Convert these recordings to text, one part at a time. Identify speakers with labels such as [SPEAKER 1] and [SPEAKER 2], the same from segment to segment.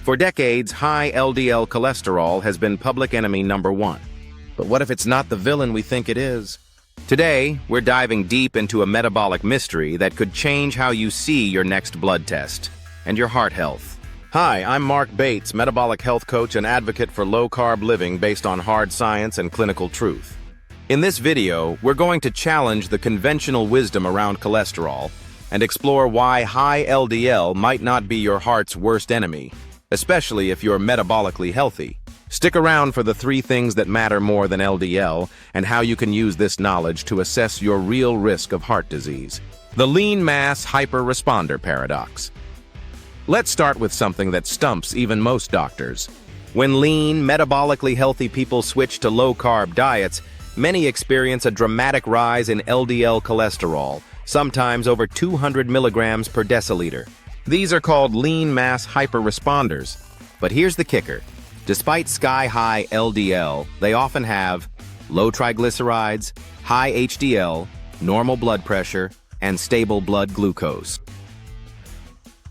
[SPEAKER 1] For decades, high LDL cholesterol has been public enemy number one. But what if it's not the villain we think it is? Today, we're diving deep into a metabolic mystery that could change how you see your next blood test and your heart health. Hi, I'm Mark Bates, metabolic health coach and advocate for low-carb living based on hard science and clinical truth. In this video, we're going to challenge the conventional wisdom around cholesterol and explore why high LDL might not be your heart's worst enemy, especially if you're metabolically healthy. Stick around for the 3 things that matter more than LDL and how you can use this knowledge to assess your real risk of heart disease. The lean mass hyper-responder paradox. Let's start with something that stumps even most doctors. When lean, metabolically healthy people switch to low-carb diets, many experience a dramatic rise in LDL cholesterol, sometimes over 200 milligrams per deciliter. These are called lean mass hyper-responders. But here's the kicker. Despite sky-high LDL, they often have low triglycerides, high HDL, normal blood pressure, and stable blood glucose.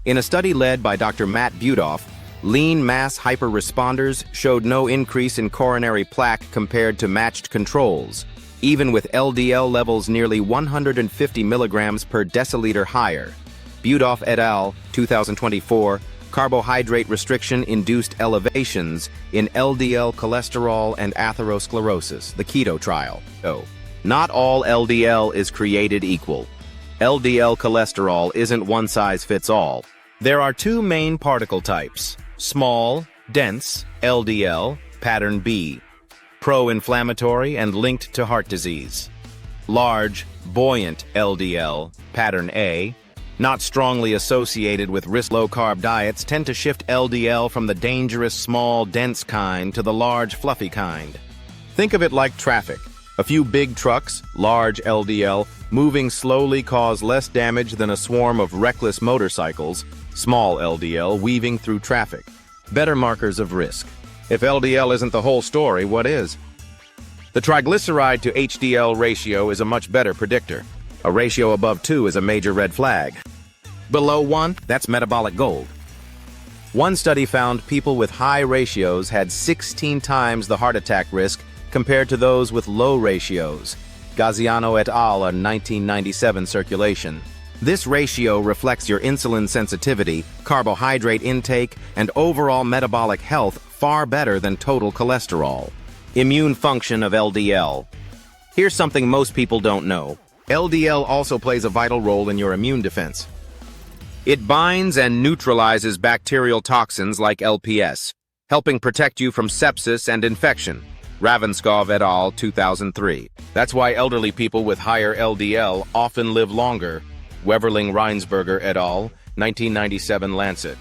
[SPEAKER 1] In a study led by Dr. Matt Butoff, lean mass hyper-responders showed no increase in coronary plaque compared to matched controls, even with LDL levels nearly 150 milligrams per deciliter higher. Butoff et al., 2024, carbohydrate restriction-induced elevations in LDL cholesterol and atherosclerosis, the keto trial. Not all LDL is created equal. LDL cholesterol isn't one size fits all. There are 2 main particle types: small, dense, LDL, pattern B, pro-inflammatory and linked to heart disease; large, buoyant LDL, pattern A, not strongly associated with risk. Low-carb diets tend to shift LDL from the dangerous small, dense kind to the large, fluffy kind. Think of it like traffic. A few big trucks, large LDL, moving slowly cause less damage than a swarm of reckless motorcycles, small LDL, weaving through traffic. Better markers of risk. If LDL isn't the whole story, what is? The triglyceride to HDL ratio is a much better predictor. A ratio above 2 is a major red flag. Below 1, that's metabolic gold. One study found people with high ratios had 16 times the heart attack risk compared to those with low ratios. Gaziano et al., a 1997 Circulation. This ratio reflects your insulin sensitivity, carbohydrate intake, and overall metabolic health far better than total cholesterol. Immune function of LDL. Here's something most people don't know. LDL also plays a vital role in your immune defense. It binds and neutralizes bacterial toxins like LPS, helping protect you from sepsis and infection. Ravenskov et al., 2003. That's why elderly people with higher LDL often live longer. Weverling-Reinsberger et al., 1997 Lancet.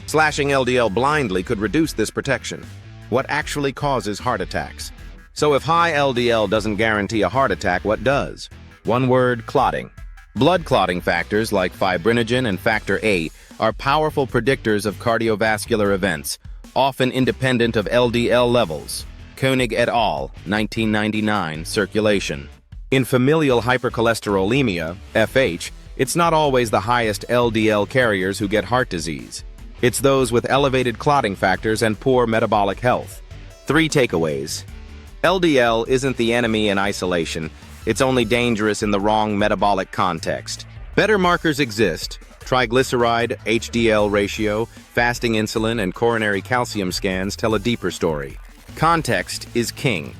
[SPEAKER 1] Slashing LDL blindly could reduce this protection. What actually causes heart attacks? So if high LDL doesn't guarantee a heart attack, what does? One word: clotting. Blood clotting factors like fibrinogen and factor VIII are powerful predictors of cardiovascular events, often independent of LDL levels. Koenig et al., 1999, Circulation. In familial hypercholesterolemia, FH, it's not always the highest LDL carriers who get heart disease. It's those with elevated clotting factors and poor metabolic health. 3 takeaways. LDL isn't the enemy in isolation. It's only dangerous in the wrong metabolic context. Better markers exist. Triglyceride, HDL ratio, fasting insulin, and coronary calcium scans tell a deeper story. Context is king.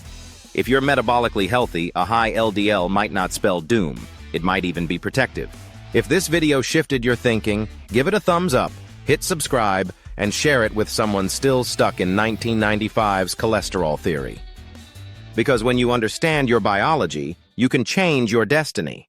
[SPEAKER 1] If you're metabolically healthy, a high LDL might not spell doom. It might even be protective. If this video shifted your thinking, give it a thumbs up, hit subscribe, and share it with someone still stuck in 1995's cholesterol theory. Because when you understand your biology, you can change your destiny.